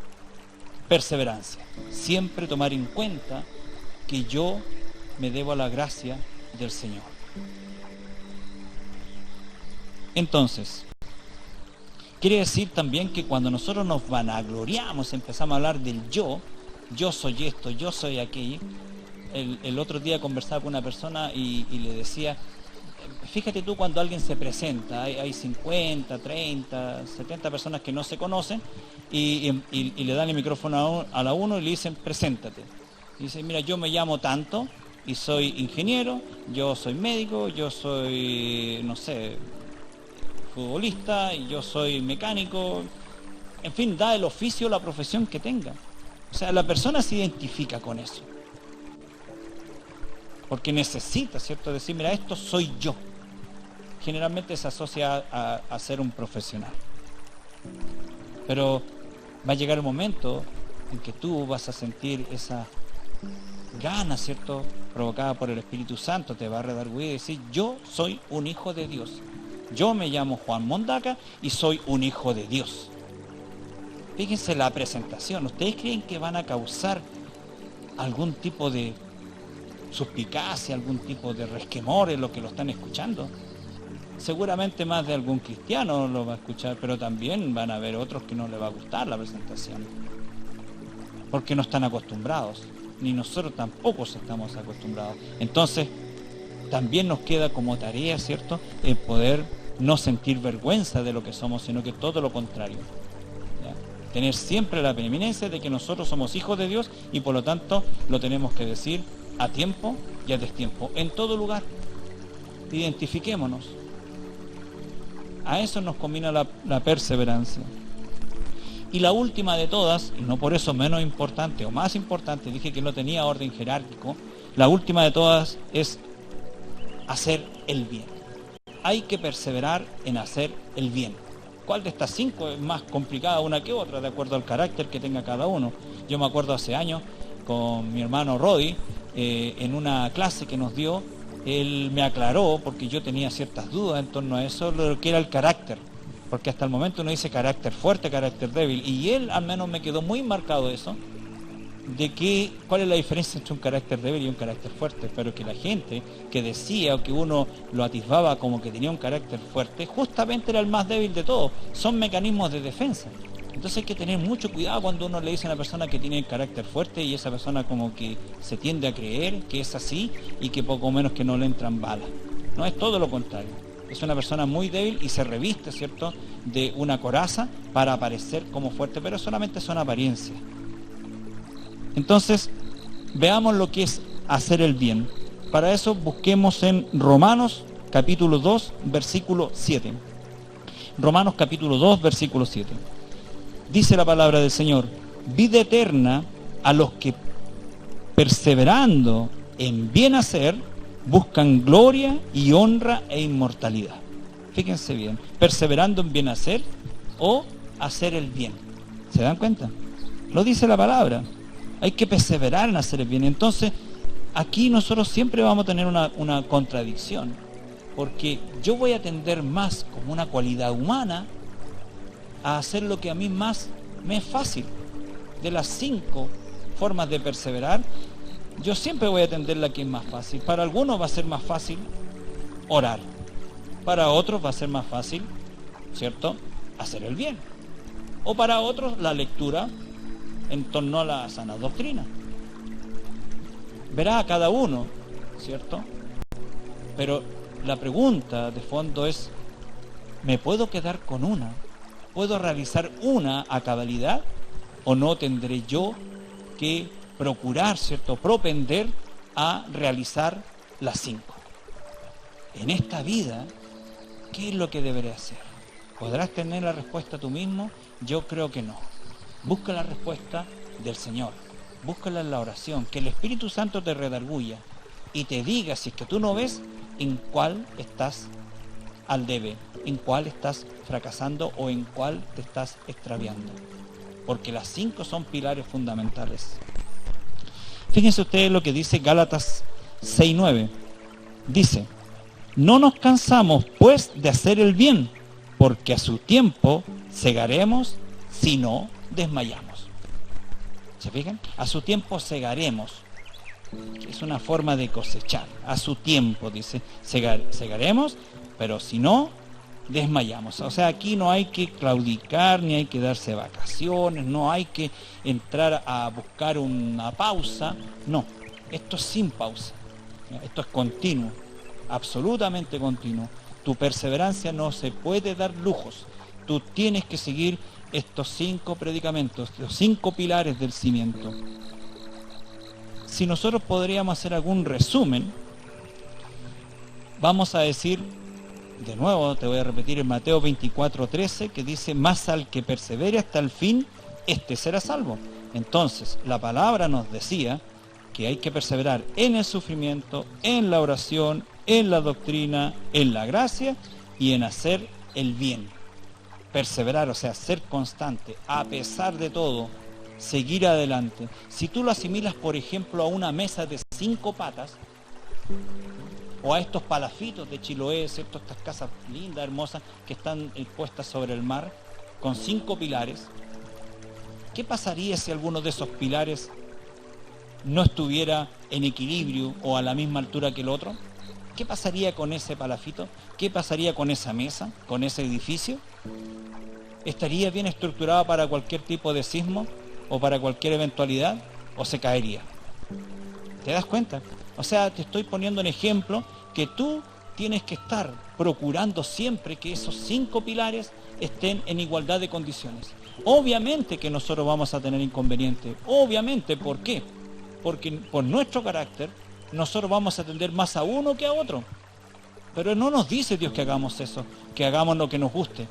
perseverancias. Siempre tomar en cuenta que yo me debo a la gracia del Señor. Entonces, quiere decir también que cuando nosotros nos vanagloriamos, empezamos a hablar del yo soy esto, yo soy aquello. El otro día conversaba con una persona y le decía, fíjate tú cuando alguien se presenta, hay 50, 30, 70 personas que no se conocen y le dan el micrófono a la uno y le dicen, preséntate. Y dice, mira, yo me llamo tanto y soy ingeniero, yo soy médico, yo soy, no sé, futbolista, y yo soy mecánico, en fin, da el oficio, la profesión que tenga. O sea, la persona se identifica con eso. Porque necesita, ¿cierto?, decir, mira, esto soy yo. Generalmente se asocia a ser un profesional. Pero va a llegar el momento en que tú vas a sentir esa gana, ¿cierto?, provocada por el Espíritu Santo, te va a redarguir y decir, yo soy un hijo de Dios. Yo me llamo Juan Mondaca y soy un hijo de Dios. Fíjense la presentación. ¿Ustedes creen que van a causar algún tipo de suspicacia, algún tipo de resquemor en los que lo están escuchando? Seguramente más de algún cristiano lo va a escuchar, pero también van a haber otros que no les va a gustar la presentación, porque no están acostumbrados. ni nosotros tampoco estamos acostumbrados. Entonces, también nos queda como tarea, ¿cierto?, el poder no sentir vergüenza de lo que somos, sino que todo lo contrario. ¿Ya? Tener siempre la preeminencia de que nosotros somos hijos de Dios y por lo tanto lo tenemos que decir a tiempo y a destiempo, en todo lugar. Identifiquémonos. A eso nos combina la perseverancia. Y la última de todas, y no por eso menos importante o más importante, dije que no tenía orden jerárquico, la última de todas es hacer el bien. Hay que perseverar en hacer el bien. ¿Cuál de estas 5 es más complicada una que otra, de acuerdo al carácter que tenga cada uno? Yo me acuerdo hace años, con mi hermano Rodi, en una clase que nos dio, él me aclaró, porque yo tenía ciertas dudas en torno a eso, lo que era el carácter. Porque hasta el momento uno dice carácter fuerte, carácter débil, y él al menos me quedó muy marcado eso, de cuál es la diferencia entre un carácter débil y un carácter fuerte, pero que la gente que decía o que uno lo atisbaba como que tenía un carácter fuerte, justamente era el más débil de todos. Son mecanismos de defensa. Entonces hay que tener mucho cuidado cuando uno le dice a una persona que tiene carácter fuerte y esa persona como que se tiende a creer que es así y que poco menos que no le entran balas. No, es todo lo contrario. Es una persona muy débil y se reviste, ¿cierto?, de una coraza para aparecer como fuerte, pero solamente son apariencias. Entonces, veamos lo que es hacer el bien. Para eso busquemos en Romanos capítulo 2, versículo 7. Romanos capítulo 2, versículo 7. Dice la palabra del Señor: vida eterna a los que perseverando en bien hacer buscan gloria y honra e inmortalidad. Fíjense bien, perseverando en bien hacer o hacer el bien. ¿Se dan cuenta? Lo dice la palabra. Hay que perseverar en hacer el bien. Entonces, aquí nosotros siempre vamos a tener una contradicción, porque yo voy a tender más como una cualidad humana a hacer lo que a mí más me es fácil. De las 5 formas de perseverar, yo siempre voy a tender la que es más fácil. Para algunos va a ser más fácil orar. Para otros va a ser más fácil, ¿cierto?, hacer el bien. O para otros la lectura en torno a la sana doctrina. Verá a cada uno, ¿cierto? Pero la pregunta de fondo es, ¿me puedo quedar con una? ¿Puedo realizar una a cabalidad? ¿O no tendré yo que procurar, ¿cierto?, propender a realizar las 5? En esta vida, ¿qué es lo que deberé hacer? ¿Podrás tener la respuesta tú mismo? Yo creo que no. Busca la respuesta del Señor. Búscala en la oración. Que el Espíritu Santo te redarguya y te diga, si es que tú no ves, en cuál estás al debe, en cuál estás fracasando o en cuál te estás extraviando. Porque las 5 son pilares fundamentales. Fíjense ustedes lo que dice Gálatas 6:9. Dice: no nos cansamos pues de hacer el bien, porque a su tiempo segaremos si no desmayamos. ¿Se fijan? A su tiempo segaremos, que es una forma de cosechar. A su tiempo, dice, segaremos, pero si no desmayamos. O sea, aquí no hay que claudicar, ni hay que darse vacaciones, no hay que entrar a buscar una pausa. No, esto es sin pausa. Esto es continuo, absolutamente continuo. Tu perseverancia no se puede dar lujos. Tú tienes que seguir estos 5 predicamentos, los 5 pilares del cimiento. Si nosotros podríamos hacer algún resumen, vamos a decir, de nuevo te voy a repetir en Mateo 24:13, que dice: más al que persevere hasta el fin, este será salvo. Entonces, la palabra nos decía que hay que perseverar en el sufrimiento, en la oración, en la doctrina, en la gracia y en hacer el bien. Perseverar, o sea, ser constante, a pesar de todo, seguir adelante. Si tú lo asimilas, por ejemplo, a una mesa de 5 patas, o a estos palafitos de Chiloé, ¿cierto?, estas casas lindas, hermosas, que están puestas sobre el mar, con 5 pilares, ¿qué pasaría si alguno de esos pilares no estuviera en equilibrio o a la misma altura que el otro? ¿Qué pasaría con ese palafito? ¿Qué pasaría con esa mesa, con ese edificio? ¿Estaría bien estructurado para cualquier tipo de sismo o para cualquier eventualidad? ¿O se caería? ¿Te das cuenta? O sea, te estoy poniendo un ejemplo que tú tienes que estar procurando siempre que esos 5 pilares estén en igualdad de condiciones. Obviamente que nosotros vamos a tener inconvenientes. Obviamente, ¿por qué? Porque por nuestro carácter, nosotros vamos a tender más a uno que a otro. Pero no nos dice Dios que hagamos eso, que hagamos lo que nos guste.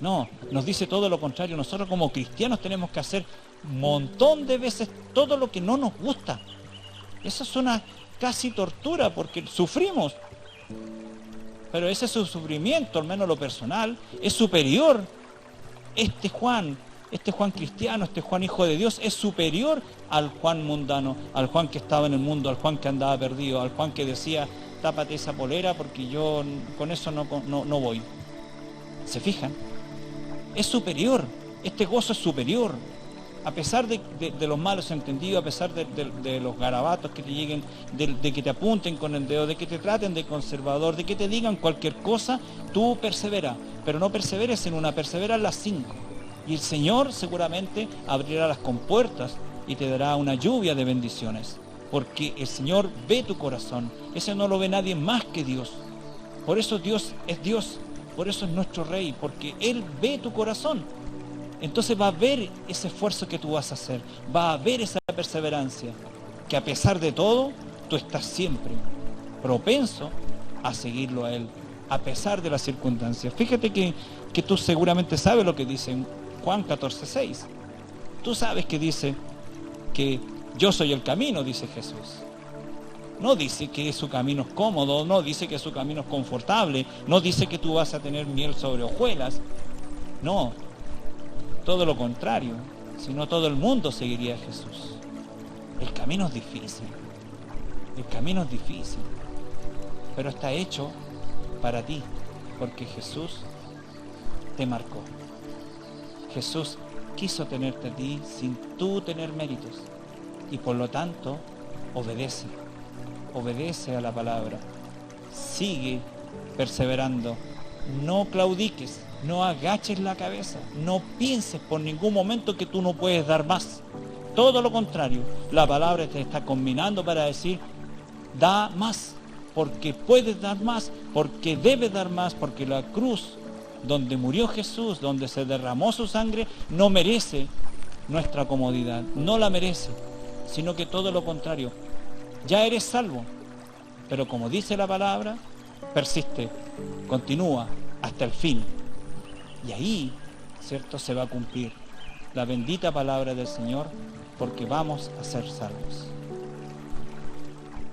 No, nos dice todo lo contrario. Nosotros como cristianos tenemos que hacer un montón de veces todo lo que no nos gusta. Eso es una casi tortura porque sufrimos. Pero ese sufrimiento, al menos lo personal, es superior. Este Juan cristiano, este Juan hijo de Dios, es superior al Juan mundano, al Juan que estaba en el mundo, al Juan que andaba perdido, al Juan que decía, tápate esa polera porque yo con eso no voy. ¿Se fijan? Es superior, este gozo es superior. A pesar de los malos entendidos, a pesar de los garabatos que te lleguen, de que te apunten con el dedo, de que te traten de conservador, de que te digan cualquier cosa, tú persevera. Pero no perseveres en una, persevera en las 5. Y el Señor seguramente abrirá las compuertas y te dará una lluvia de bendiciones. Porque el Señor ve tu corazón. Ese no lo ve nadie más que Dios. Por eso Dios es Dios. Por eso es nuestro Rey. Porque Él ve tu corazón. Entonces va a ver ese esfuerzo que tú vas a hacer. Va a ver esa perseverancia. Que a pesar de todo, tú estás siempre propenso a seguirlo a Él. A pesar de las circunstancias. Fíjate que tú seguramente sabes lo que dice en Juan 14:6. Tú sabes que dice que yo soy el camino, dice Jesús. No dice que su camino es cómodo, no dice que su camino es confortable, no dice que tú vas a tener miel sobre hojuelas. No, todo lo contrario, sino todo el mundo seguiría a Jesús. El camino es difícil, pero está hecho para ti, porque Jesús te marcó. Jesús quiso tenerte a ti sin tú tener méritos y por lo tanto obedece a la palabra, sigue perseverando, no claudiques, no agaches la cabeza, no pienses por ningún momento que tú no puedes dar más. Todo lo contrario, la palabra te está combinando para decir, da más, porque puedes dar más, porque debes dar más, porque la cruz donde murió Jesús, donde se derramó su sangre, no merece nuestra comodidad, no la merece, sino que todo lo contrario. Ya eres salvo, pero como dice la palabra, persiste, continúa hasta el fin. Y ahí, ¿cierto?, se va a cumplir la bendita palabra del Señor, porque vamos a ser salvos.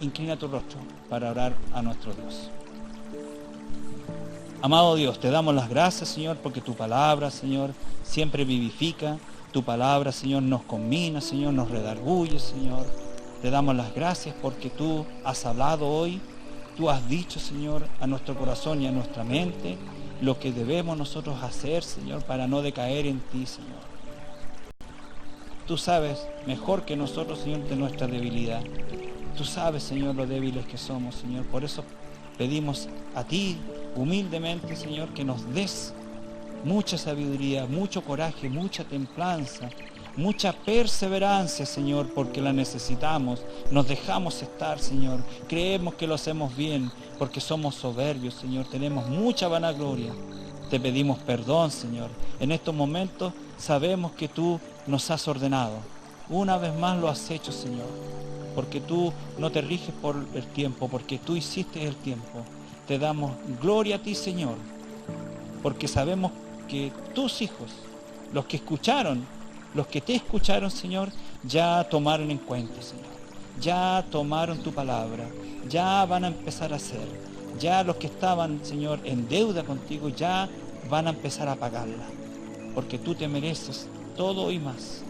Inclina tu rostro para orar a nuestro Dios. Amado Dios, te damos las gracias, Señor, porque tu palabra, Señor, siempre vivifica. Tu palabra, Señor, nos conmina, Señor, nos redarguye, Señor. Te damos las gracias porque tú has hablado hoy. Tú has dicho, Señor, a nuestro corazón y a nuestra mente lo que debemos nosotros hacer, Señor, para no decaer en ti, Señor. Tú sabes mejor que nosotros, Señor, de nuestra debilidad. Tú sabes, Señor, lo débiles que somos, Señor. Por eso pedimos a ti, humildemente, Señor, que nos des mucha sabiduría, mucho coraje, mucha templanza, mucha perseverancia, Señor, porque la necesitamos. Nos dejamos estar, Señor. Creemos que lo hacemos bien, porque somos soberbios, Señor. Tenemos mucha vanagloria. Te pedimos perdón, Señor. En estos momentos sabemos que tú nos has ordenado. Una vez más lo has hecho, Señor, porque tú no te riges por el tiempo, porque tú hiciste el tiempo. Te damos gloria a ti, Señor, porque sabemos que tus hijos, los que te escucharon, Señor, ya tomaron en cuenta, Señor. Ya tomaron tu palabra, ya van a empezar a hacer. Ya los que estaban, Señor, en deuda contigo, ya van a empezar a pagarla. Porque tú te mereces todo y más.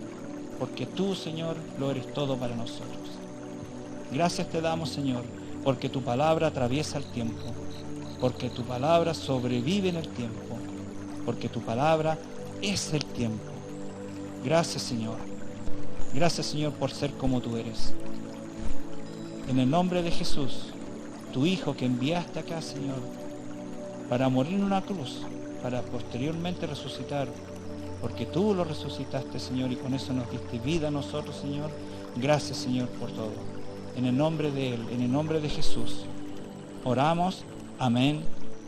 Porque tú, Señor, lo eres todo para nosotros. Gracias te damos, Señor, porque tu palabra atraviesa el tiempo. Porque tu palabra sobrevive en el tiempo. Porque tu palabra es el tiempo. Gracias, Señor. Gracias, Señor, por ser como tú eres. En el nombre de Jesús, tu Hijo que enviaste acá, Señor, para morir en una cruz, para posteriormente resucitar, porque tú lo resucitaste, Señor, y con eso nos diste vida a nosotros, Señor. Gracias, Señor, por todo. en el nombre de Él, en el nombre de Jesús. Oramos, amén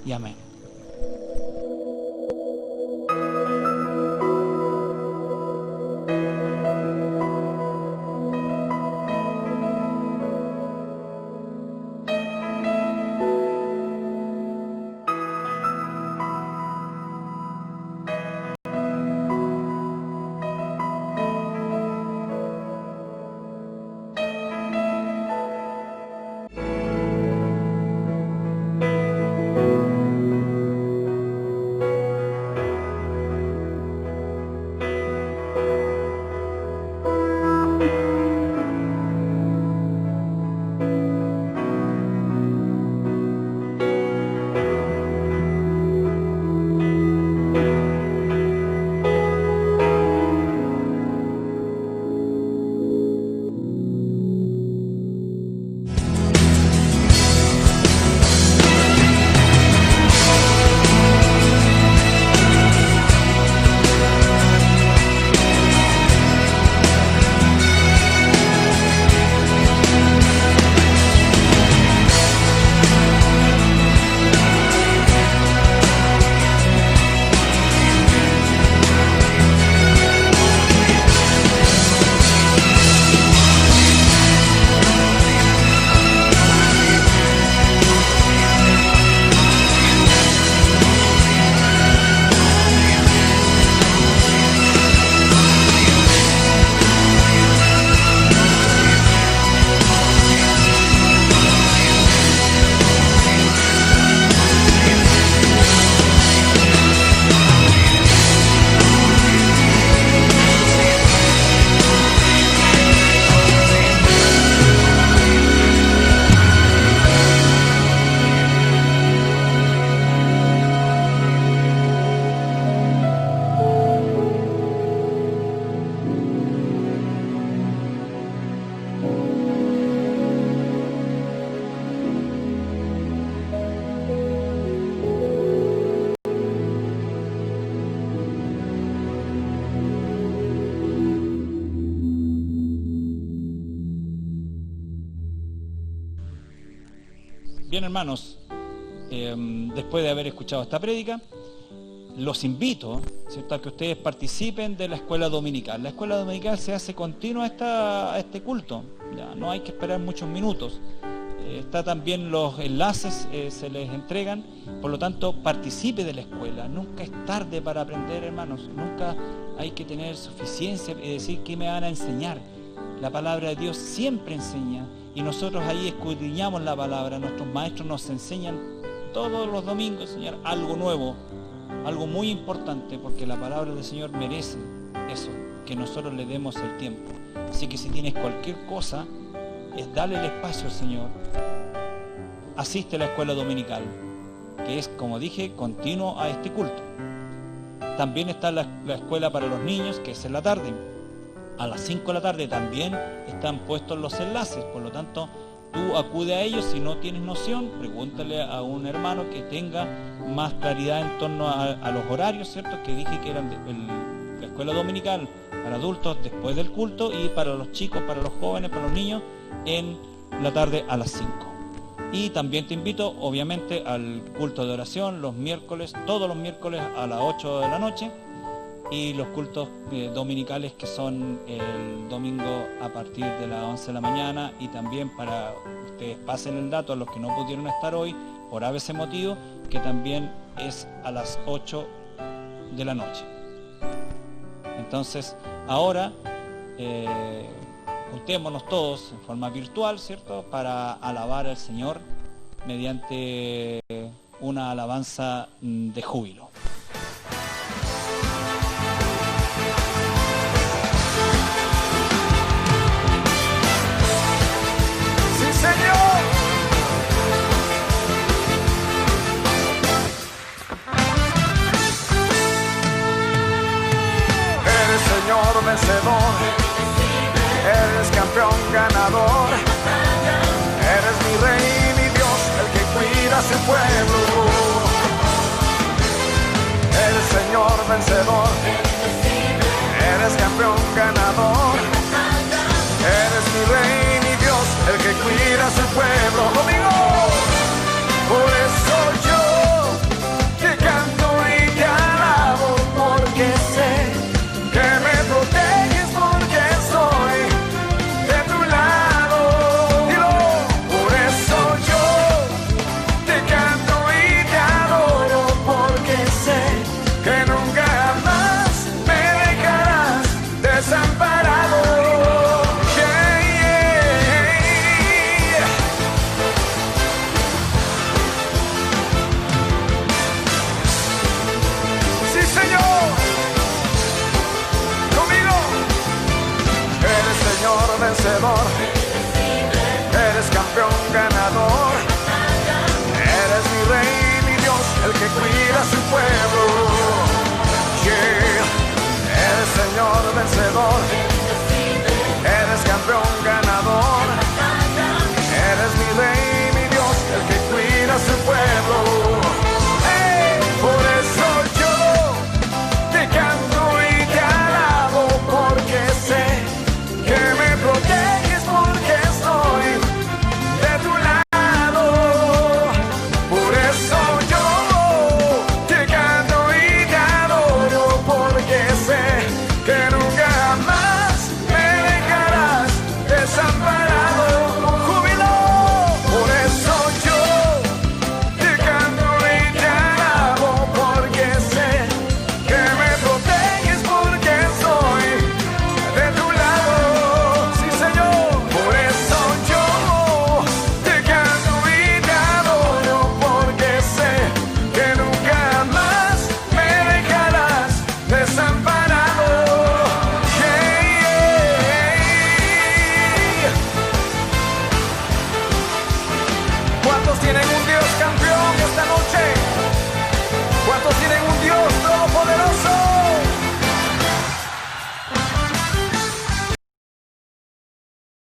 y amén. Bien, hermanos, después de haber escuchado esta prédica, los invito, ¿cierto?, a que ustedes participen de la escuela dominical. La escuela dominical se hace continua a este culto, ya no hay que esperar muchos minutos. Está también los enlaces, se les entregan, por lo tanto participe de la escuela. Nunca es tarde para aprender, hermanos, nunca hay que tener suficiencia y decir qué me van a enseñar. La palabra de Dios siempre enseña y nosotros ahí escudriñamos la palabra. Nuestros maestros nos enseñan todos los domingos, Señor, algo nuevo, algo muy importante, porque la palabra del Señor merece eso, que nosotros le demos el tiempo. Así que si tienes cualquier cosa, es darle el espacio al Señor. Asiste a la escuela dominical, que es, como dije, continuo a este culto. También está la escuela para los niños, que es en la tarde. A las 5 de la tarde también están puestos los enlaces, por lo tanto, tú acude a ellos. Si no tienes noción, pregúntale a un hermano que tenga más claridad en torno a los horarios, ¿cierto? Que dije que eran la escuela dominical para adultos después del culto y para los chicos, para los jóvenes, para los niños en la tarde a las 5. Y también te invito, obviamente, al culto de oración los miércoles, todos los miércoles a las 8 de la noche, y los cultos dominicales, que son el domingo a partir de las 11 de la mañana, y también para ustedes pasen el dato a los que no pudieron estar hoy por ese motivo, que también es a las 8 de la noche. Entonces ahora juntémonos todos en forma virtual, ¿cierto?, para alabar al Señor mediante una alabanza de júbilo. Señor vencedor, eres campeón ganador, eres mi rey, mi Dios, el que cuida a su pueblo. Eres Señor vencedor, eres campeón ganador, eres mi rey, mi Dios, el que pueblo.